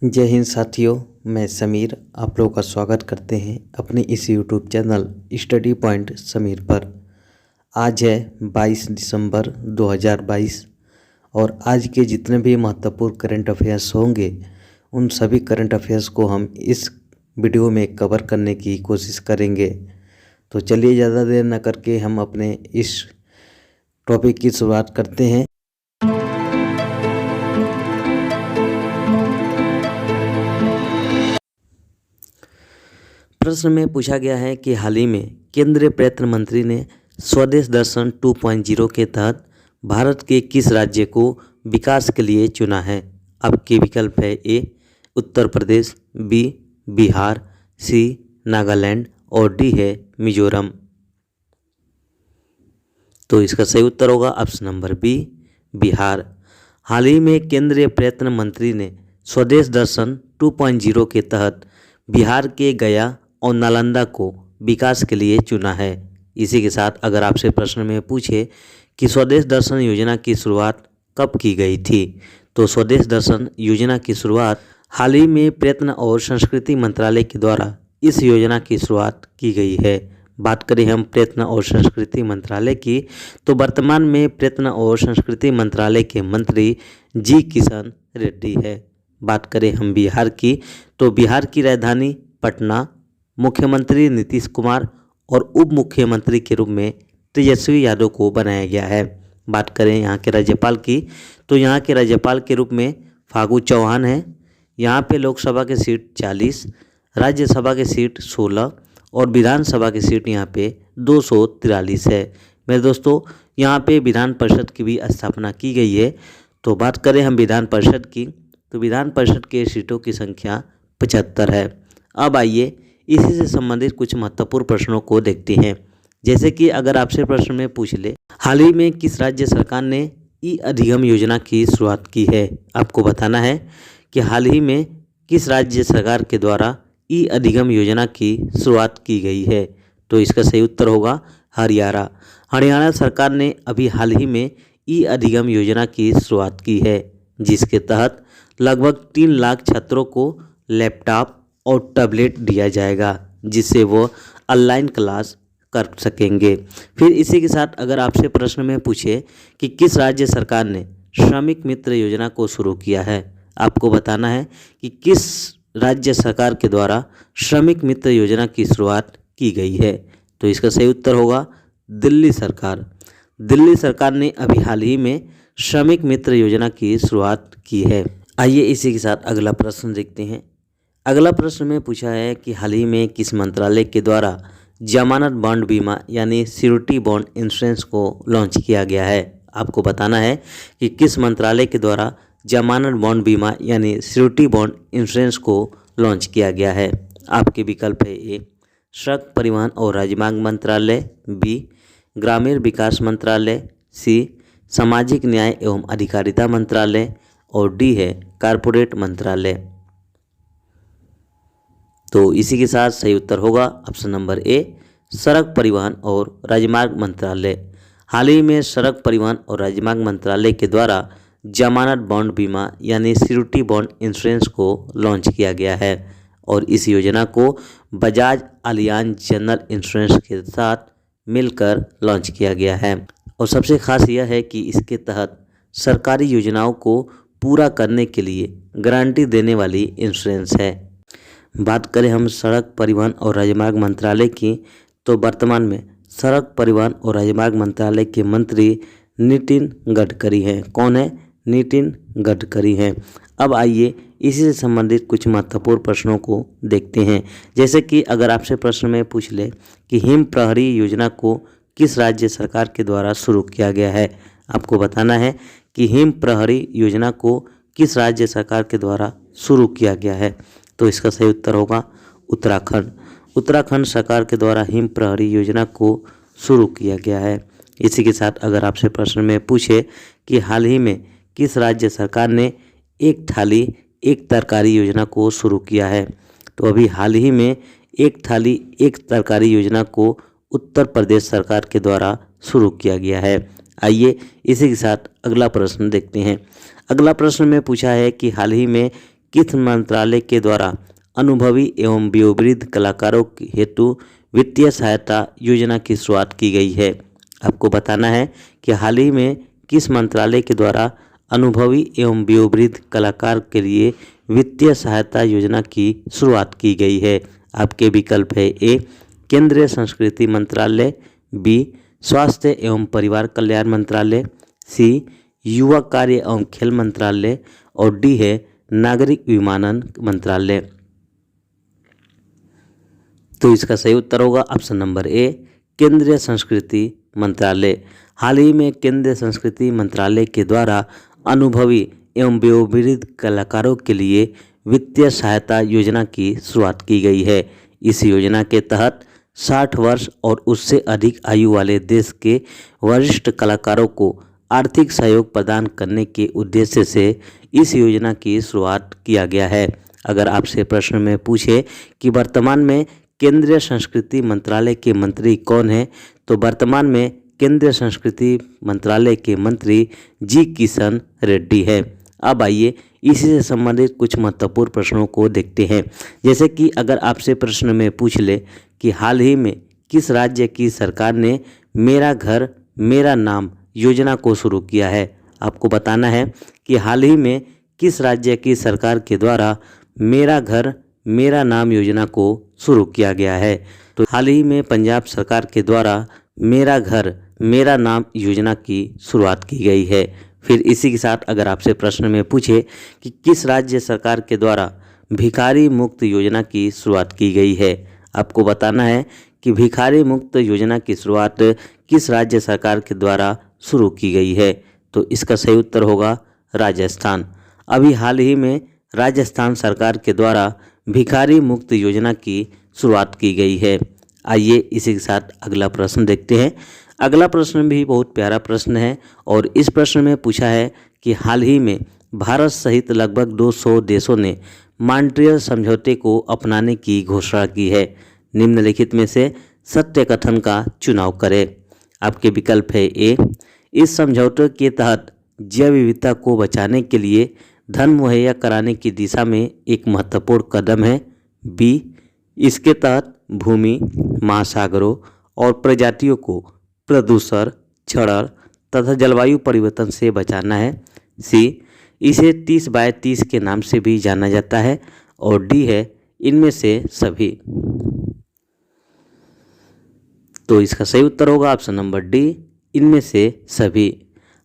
जय हिंद साथियों, मैं समीर आप लोगों का स्वागत करते हैं अपने इस YouTube channel study point Sameer पर। आज है 22 दिसंबर 2022 और आज के जितने भी महत्वपूर्ण करंट अफेयर्स होंगे उन सभी करंट अफेयर्स को हम इस वीडियो में कवर करने की कोशिश करेंगे। तो चलिए ज़्यादा देर न करके हम अपने इस टॉपिक की शुरुआत करते हैं। प्रश्न में पूछा गया है कि हाल ही में केंद्रीय पर्यटन मंत्री ने स्वदेश दर्शन 2.0 के तहत भारत के किस राज्य को विकास के लिए चुना है। आपके विकल्प है ए उत्तर प्रदेश, बी बिहार, सी नागालैंड और डी है मिजोरम। तो इसका सही उत्तर होगा ऑप्शन नंबर बी बिहार। हाल ही में केंद्रीय पर्यटन मंत्री ने स्वदेश दर्शन 2.0 के तहत बिहार के गया और नालंदा को विकास के लिए चुना है। इसी के साथ अगर आपसे प्रश्न में पूछे कि स्वदेश दर्शन योजना की शुरुआत कब की गई थी, तो स्वदेश दर्शन योजना की शुरुआत हाल ही में पर्यटन और संस्कृति मंत्रालय के द्वारा इस योजना की शुरुआत की गई है। बात करें हम पर्यटन और संस्कृति मंत्रालय की, तो वर्तमान में पर्यटन और संस्कृति मंत्रालय के मंत्री जी किशन रेड्डी है। बात करें हम बिहार की, तो बिहार की राजधानी पटना मुख्यमंत्री नीतीश कुमार और उप मुख्यमंत्री के रूप में तेजस्वी यादव को बनाया गया है। बात करें यहाँ के राज्यपाल की, तो यहाँ के राज्यपाल के रूप में फागू चौहान है। यहाँ पे लोकसभा के सीट 40, राज्यसभा के सीट 16 और विधानसभा की सीट यहाँ पे 243 है। मेरे दोस्तों, यहाँ पे विधान परिषद की भी स्थापना की गई है। तो बात करें हम विधान परिषद की, तो विधान परिषद के सीटों की संख्या 75 है। अब आइए इसी से संबंधित कुछ महत्वपूर्ण प्रश्नों को देखते हैं। जैसे कि अगर आपसे प्रश्न में पूछ ले, हाल ही में किस राज्य सरकार ने ई अधिगम योजना की शुरुआत की है। आपको बताना है कि हाल ही में किस राज्य सरकार के द्वारा ई अधिगम योजना की शुरुआत की गई है। तो इसका सही उत्तर होगा हरियाणा। हरियाणा सरकार ने अभी हाल ही में ई अधिगम योजना की शुरुआत की है, जिसके तहत लगभग 3 लाख छात्रों को लैपटॉप और टैबलेट दिया जाएगा, जिससे वो ऑनलाइन क्लास कर सकेंगे। फिर इसी के साथ अगर आपसे प्रश्न में पूछे कि किस राज्य सरकार ने श्रमिक मित्र योजना को शुरू किया है, आपको बताना है कि किस राज्य सरकार के द्वारा श्रमिक मित्र योजना की शुरुआत की गई है। तो इसका सही उत्तर होगा दिल्ली सरकार। दिल्ली सरकार ने अभी हाल ही में श्रमिक मित्र योजना की शुरुआत की है। आइए इसी के साथ अगला प्रश्न देखते हैं। अगला प्रश्न में पूछा है कि हाल ही में किस मंत्रालय के द्वारा जमानत बॉन्ड बीमा यानी श्योरिटी बॉन्ड इंश्योरेंस को लॉन्च किया गया है। आपको बताना है कि किस मंत्रालय के द्वारा जमानत बॉन्ड बीमा यानी श्योरिटी बॉन्ड इंश्योरेंस को लॉन्च किया गया है। आपके विकल्प है ए सड़क परिवहन और राजमार्ग मंत्रालय, बी ग्रामीण विकास मंत्रालय, सी सामाजिक न्याय एवं अधिकारिता मंत्रालय और डी है कारपोरेट मंत्रालय। तो इसी के साथ सही उत्तर होगा ऑप्शन नंबर ए सड़क परिवहन और राजमार्ग मंत्रालय। हाल ही में सड़क परिवहन और राजमार्ग मंत्रालय के द्वारा जमानत बॉन्ड बीमा यानी श्योरिटी बॉन्ड इंश्योरेंस को लॉन्च किया गया है और इस योजना को बजाज अलियांज जनरल इंश्योरेंस के साथ मिलकर लॉन्च किया गया है। और सबसे खास यह है कि इसके तहत सरकारी योजनाओं को पूरा करने के लिए गारंटी देने वाली इंश्योरेंस है। बात करें हम सड़क परिवहन और राजमार्ग मंत्रालय की, तो वर्तमान में सड़क परिवहन और राजमार्ग मंत्रालय के मंत्री नितिन गडकरी हैं। कौन है? नितिन गडकरी हैं। अब आइए इसी से संबंधित कुछ महत्वपूर्ण प्रश्नों को देखते हैं। जैसे कि अगर आपसे प्रश्न में पूछ ले कि हिम प्रहरी योजना को किस राज्य सरकार के द्वारा शुरू किया गया है, आपको बताना है कि हिम प्रहरी योजना को किस राज्य सरकार के द्वारा शुरू किया गया है। तो इसका सही उत्तर होगा उत्तराखंड। उत्तराखंड सरकार के द्वारा हिम प्रहरी योजना को शुरू किया गया है। इसी के साथ अगर आपसे प्रश्न में पूछे कि हाल ही में किस राज्य सरकार ने एक थाली एक तरकारी योजना को शुरू किया है, तो अभी हाल ही में एक थाली एक तरकारी योजना को उत्तर प्रदेश सरकार के द्वारा शुरू किया गया है। आइए इसी के साथ अगला प्रश्न देखते हैं। अगला प्रश्न में पूछा है कि हाल ही में किस मंत्रालय के द्वारा अनुभवी एवं वयोवृद्ध कलाकारों हेतु वित्तीय सहायता योजना की शुरुआत की गई है? आपको बताना है कि हाल ही में किस मंत्रालय के द्वारा अनुभवी एवं वयोवृद्ध कलाकार के लिए वित्तीय सहायता योजना की शुरुआत की गई है। आपके विकल्प है ए केंद्रीय संस्कृति मंत्रालय, बी स्वास्थ्य एवं परिवार कल्याण मंत्रालय, सी युवा कार्य एवं खेल मंत्रालय और डी है नागरिक विमानन मंत्रालय। तो इसका सही उत्तर होगा ऑप्शन नंबर ए केंद्रीय संस्कृति मंत्रालय। हाल ही में केंद्रीय संस्कृति मंत्रालय के द्वारा अनुभवी एवं वयोवृद्ध कलाकारों के लिए वित्तीय सहायता योजना की शुरुआत की गई है। इस योजना के तहत 60 वर्ष और उससे अधिक आयु वाले देश के वरिष्ठ कलाकारों को आर्थिक सहयोग प्रदान करने के उद्देश्य से इस योजना की शुरुआत किया गया है। अगर आपसे प्रश्न में पूछे कि वर्तमान में केंद्रीय संस्कृति मंत्रालय के मंत्री कौन हैं, तो वर्तमान में केंद्रीय संस्कृति मंत्रालय के मंत्री जी किशन रेड्डी है। अब आइए इसी से संबंधित कुछ महत्वपूर्ण प्रश्नों को देखते हैं। जैसे कि अगर आपसे प्रश्न में पूछ ले कि हाल ही में किस राज्य की सरकार ने मेरा घर मेरा नाम योजना को शुरू किया है? आपको बताना है कि हाल ही में किस राज्य की सरकार के द्वारा मेरा घर मेरा नाम योजना को शुरू किया गया है। तो हाल ही में पंजाब सरकार के द्वारा मेरा घर मेरा नाम योजना की शुरुआत की गई है। फिर इसी के साथ अगर आपसे प्रश्न में पूछे कि किस राज्य सरकार के द्वारा भिखारी मुक्त योजना की शुरुआत की गई है, आपको बताना है कि भिखारी मुक्त योजना की शुरुआत किस राज्य सरकार के द्वारा शुरू की गई है। तो इसका सही उत्तर होगा राजस्थान। अभी हाल ही में राजस्थान सरकार के द्वारा भिखारी मुक्त योजना की शुरुआत की गई है। आइए इसी के साथ अगला प्रश्न देखते हैं। अगला प्रश्न भी बहुत प्यारा प्रश्न है और इस प्रश्न में पूछा है कि हाल ही में भारत सहित लगभग 200 देशों ने मॉन्ट्रियल समझौते को अपनाने की घोषणा की है। निम्नलिखित में से सत्य कथन का चुनाव करें। आपके विकल्प है ए इस समझौते के तहत जैव विविधता को बचाने के लिए धन मुहैया कराने की दिशा में एक महत्वपूर्ण कदम है, बी इसके तहत भूमि, महासागरों और प्रजातियों को प्रदूषण, क्षरण तथा जलवायु परिवर्तन से बचाना है, सी इसे 30/30 के नाम से भी जाना जाता है और डी है इनमें से सभी। तो इसका सही उत्तर होगा ऑप्शन नंबर डी इनमें से सभी।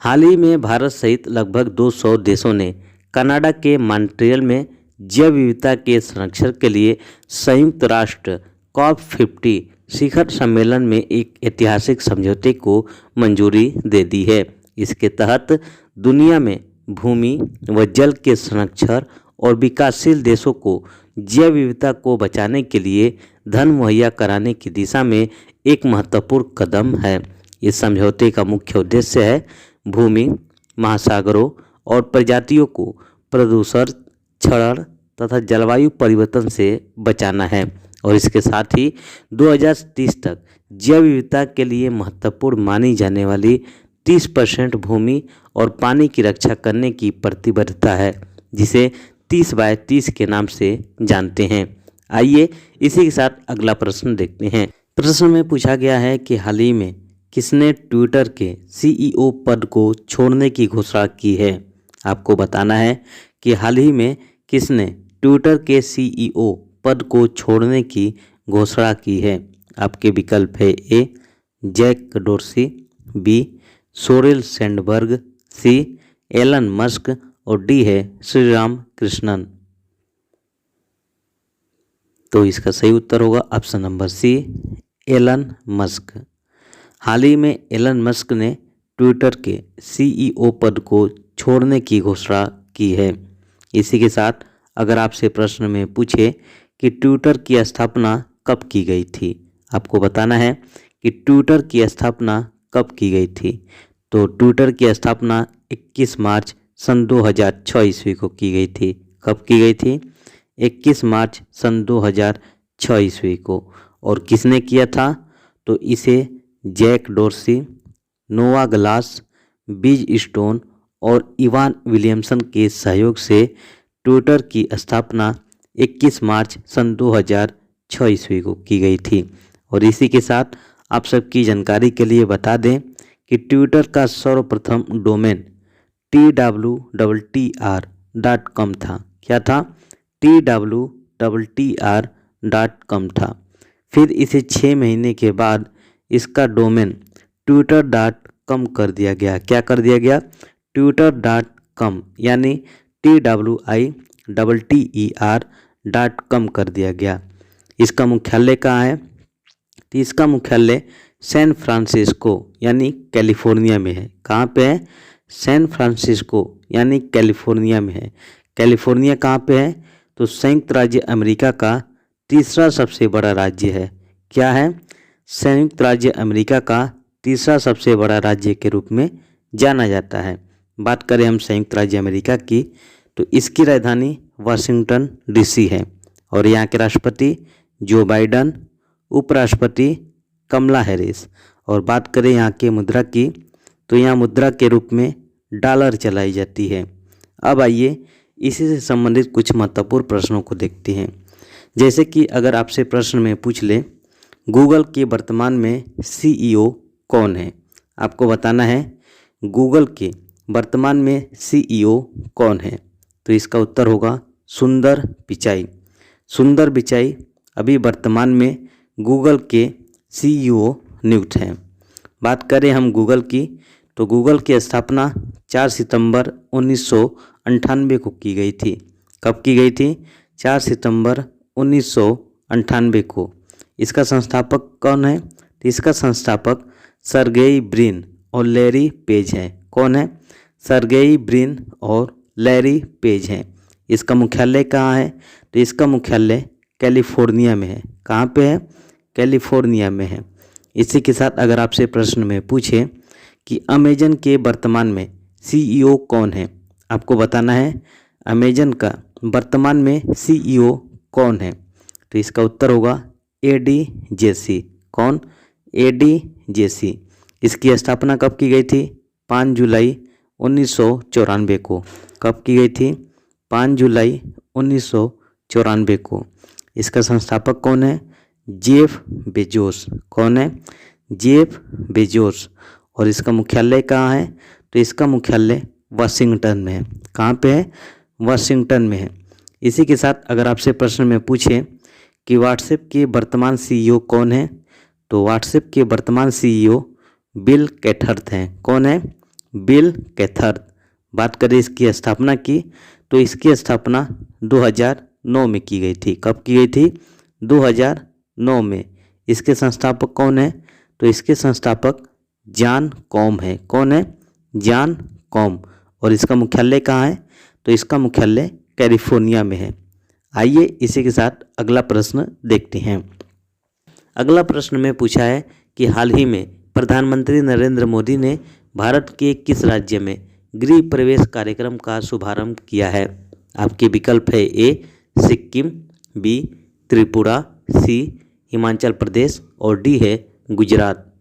हाल ही में भारत सहित लगभग 200 देशों ने कनाडा के मॉन्ट्रियल में जैव विविधता के संरक्षण के लिए संयुक्त राष्ट्र COP50 शिखर सम्मेलन में एक ऐतिहासिक समझौते को मंजूरी दे दी है। इसके तहत दुनिया में भूमि व जल के संरक्षण और विकासशील देशों को जैव विविधता को बचाने के लिए धन मुहैया कराने की दिशा में एक महत्वपूर्ण कदम है। इस समझौते का मुख्य उद्देश्य है भूमि, महासागरों और प्रजातियों को प्रदूषण, क्षरण तथा जलवायु परिवर्तन से बचाना है और इसके साथ ही 2030 तक जैव विविधता के लिए महत्वपूर्ण मानी जाने वाली 30% भूमि और पानी की रक्षा करने की प्रतिबद्धता है, जिसे 30/30 के नाम से जानते हैं। आइए इसी के साथ अगला प्रश्न देखते हैं। प्रश्न में पूछा गया है कि हाल ही में किसने ट्विटर के CEO पद को छोड़ने की घोषणा की है। आपको बताना है कि हाल ही में किसने ट्विटर के CEO पद को छोड़ने की घोषणा की है। आपके विकल्प है A Jack Dorsey, B Sheryl Sandberg, C Elon Musk और डी है श्रीराम कृष्णन। तो इसका सही उत्तर होगा option number C Elon Musk. हाल ही में एलन मस्क ने ट्विटर के CEO पद को छोड़ने की घोषणा की है। इसी के साथ अगर आपसे प्रश्न में पूछे कि ट्विटर की स्थापना कब की गई थी, आपको बताना है कि ट्विटर की स्थापना कब की गई थी। तो ट्विटर की स्थापना 21 मार्च सन 2006 ईस्वी को की गई थी। कब की गई थी? 21 मार्च सन 2006 ईस्वी को। और किसने किया था? तो इसे जैक डोर्सी, नोआ ग्लास, बिज स्टोन और इवान विलियमसन के सहयोग से ट्विटर की स्थापना 21 मार्च सन 2006 ईस्वी को की गई थी। और इसी के साथ आप सबकी जानकारी के लिए बता दें कि ट्विटर का सर्वप्रथम डोमेन twr.com था। क्या था? twr.com था। फिर इसे 6 महीने के बाद इसका डोमेन twitter.com कर दिया गया। क्या कर दिया गया? twitter.com यानी TWITTER.com कर दिया गया। इसका मुख्यालय कहाँ है? तो इसका मुख्यालय सैन फ्रांसिस्को यानी कैलिफोर्निया में है। कहाँ पे है? सैन फ्रांसिस्को यानी कैलिफोर्निया में है। कैलिफोर्निया कहाँ पे है? तो संयुक्त राज्य अमेरिका का तीसरा सबसे बड़ा राज्य है। क्या है? संयुक्त राज्य अमेरिका का तीसरा सबसे बड़ा राज्य के रूप में जाना जाता है। बात करें हम संयुक्त राज्य अमेरिका की, तो इसकी राजधानी वाशिंगटन डीसी है और यहाँ के राष्ट्रपति जो बाइडन, उपराष्ट्रपति कमला हैरिस। और बात करें यहाँ के मुद्रा की, तो यहाँ मुद्रा के रूप में डॉलर चलाई जाती है। अब आइए इसी से संबंधित कुछ महत्वपूर्ण प्रश्नों को देखते हैं। जैसे कि अगर आपसे प्रश्न में पूछ ले गूगल के वर्तमान में CEO कौन है, आपको बताना है गूगल के वर्तमान में CEO कौन है। तो इसका उत्तर होगा सुंदर पिचाई। सुंदर पिचाई अभी वर्तमान में गूगल के CEO नियुक्त हैं। बात करें हम गूगल की, तो गूगल की स्थापना 4 सितंबर 1998 को की गई थी। कब की गई थी? 4 सितंबर 1998 को। इसका संस्थापक कौन है? तो इसका संस्थापक सर्गेई ब्रिन और लैरी पेज हैं। कौन है? सर्गेई ब्रिन और लैरी पेज हैं। इसका मुख्यालय कहाँ है? तो इसका मुख्यालय कैलिफोर्निया में है। कहाँ पे है? कैलिफोर्निया में है। इसी के साथ अगर आपसे प्रश्न में पूछे कि अमेजन के वर्तमान में CEO कौन है, आपको बताना है अमेजन का वर्तमान में CEO कौन है। तो इसका उत्तर होगा AD जेसी। कौन? AD जेसी। इसकी स्थापना कब की गई थी? 5 जुलाई 1994 को। कब की गई थी? 5 जुलाई 1994 को। इसका संस्थापक कौन है? Jeff Bezos. कौन है? Jeff Bezos. और इसका मुख्यालय कहाँ है? तो इसका मुख्यालय वाशिंगटन में है। कहाँ पे है? वाशिंगटन में है। इसी के साथ अगर आपसे प्रश्न में पूछे कि व्हाट्सएप के वर्तमान CEO कौन है, तो व्हाट्सएप के वर्तमान CEO बिल कैथर्थ हैं। कौन है? बिल कैथर्थ। बात करें इसकी स्थापना की, तो इसकी स्थापना 2009 में की गई थी। कब की गई थी? 2009 में। इसके संस्थापक कौन है? तो इसके संस्थापक जॉन कॉम है। कौन है? John com. और इसका मुख्यालय कहाँ है? तो इसका मुख्यालय कैलिफोर्निया में है। आइए इसी के साथ अगला प्रश्न देखते हैं। अगला प्रश्न में पूछा है कि हाल ही में प्रधानमंत्री नरेंद्र मोदी ने भारत के किस राज्य में गृह प्रवेश कार्यक्रम का शुभारंभ किया है। आपके विकल्प है A Sikkim, B Tripura, C Himachal Pradesh और D है गुजरात।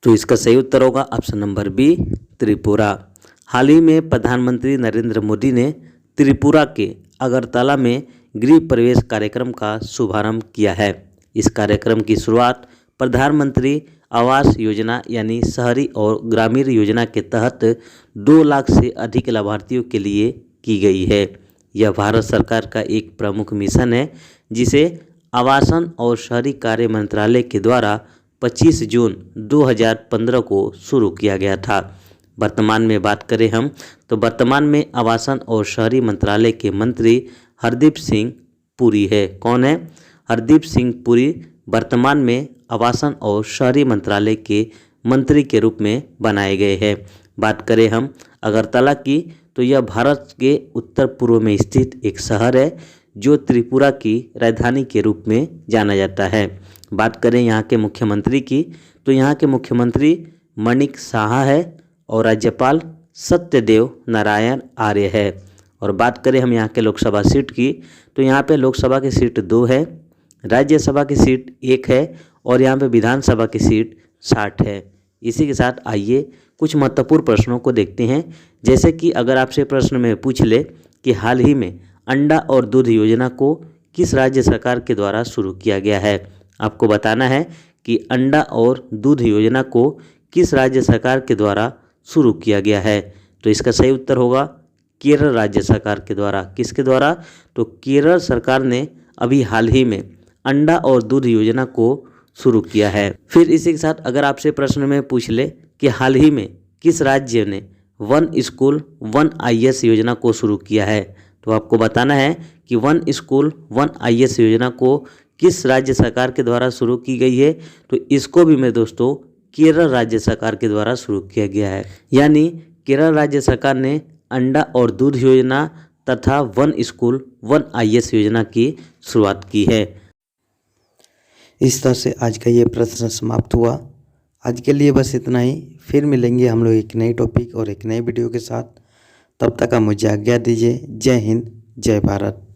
तो इसका सही उत्तर होगा ऑप्शन नंबर B त्रिपुरा। हाल ही में प्रधानमंत्री नरेंद्र मोदी ने त्रिपुरा के अगरतला में गृह प्रवेश कार्यक्रम का शुभारंभ किया है। इस कार्यक्रम की शुरुआत प्रधानमंत्री आवास योजना यानी शहरी और ग्रामीण योजना के तहत 2 लाख से अधिक लाभार्थियों के लिए की गई है। यह भारत सरकार का एक प्रमुख मिशन है जिसे आवासन और शहरी कार्य मंत्रालय के द्वारा 25 जून 2015 को शुरू किया गया था। वर्तमान में बात करें हम, तो वर्तमान में आवासन और शहरी मंत्रालय के मंत्री हरदीप सिंह पुरी है। कौन है? हरदीप सिंह पुरी वर्तमान में आवासन और शहरी मंत्रालय के मंत्री के रूप में बनाए गए हैं। बात करें हम अगरतला की, तो यह भारत के उत्तर पूर्व में स्थित एक शहर है जो त्रिपुरा की राजधानी के रूप में जाना जाता है। बात करें यहाँ के मुख्यमंत्री की, तो यहाँ के मुख्यमंत्री मणिक साहा है और राज्यपाल सत्यदेव नारायण आर्य है। और बात करें हम यहाँ के लोकसभा सीट की, तो यहाँ पे लोकसभा की सीट 2 है, राज्यसभा की सीट 1 है और यहाँ पे विधानसभा की सीट 60 है। इसी के साथ आइए कुछ महत्वपूर्ण प्रश्नों को देखते हैं। जैसे कि अगर आपसे प्रश्न में पूछ ले कि हाल ही में अंडा और दूध योजना को किस राज्य सरकार के द्वारा शुरू किया गया है, आपको बताना है कि अंडा और दूध योजना को किस राज्य सरकार के द्वारा शुरू किया गया है। तो इसका सही उत्तर होगा केरल राज्य सरकार के द्वारा। किसके द्वारा? तो केरल सरकार ने अभी हाल ही में अंडा और दूध योजना को शुरू किया है। फिर इसी के साथ अगर आपसे प्रश्न में पूछ ले कि हाल ही में किस राज्य ने वन स्कूल वन आईएएस योजना को शुरू किया है, तो आपको बताना है कि वन स्कूल वन आईएएस योजना को किस राज्य सरकार के द्वारा शुरू की गई है। तो इसको भी मेरे दोस्तों केरल राज्य सरकार के द्वारा शुरू किया गया है। यानी केरल राज्य सरकार ने अंडा और दूध योजना तथा वन स्कूल वन आईएएस योजना की शुरुआत की है। इस तरह से आज का ये प्रश्न समाप्त हुआ। आज के लिए बस इतना ही। फिर मिलेंगे हम लोग एक नई टॉपिक और एक नए वीडियो के साथ। तब तक आप मुझे आज्ञा दीजिए। जय हिंद, जय भारत।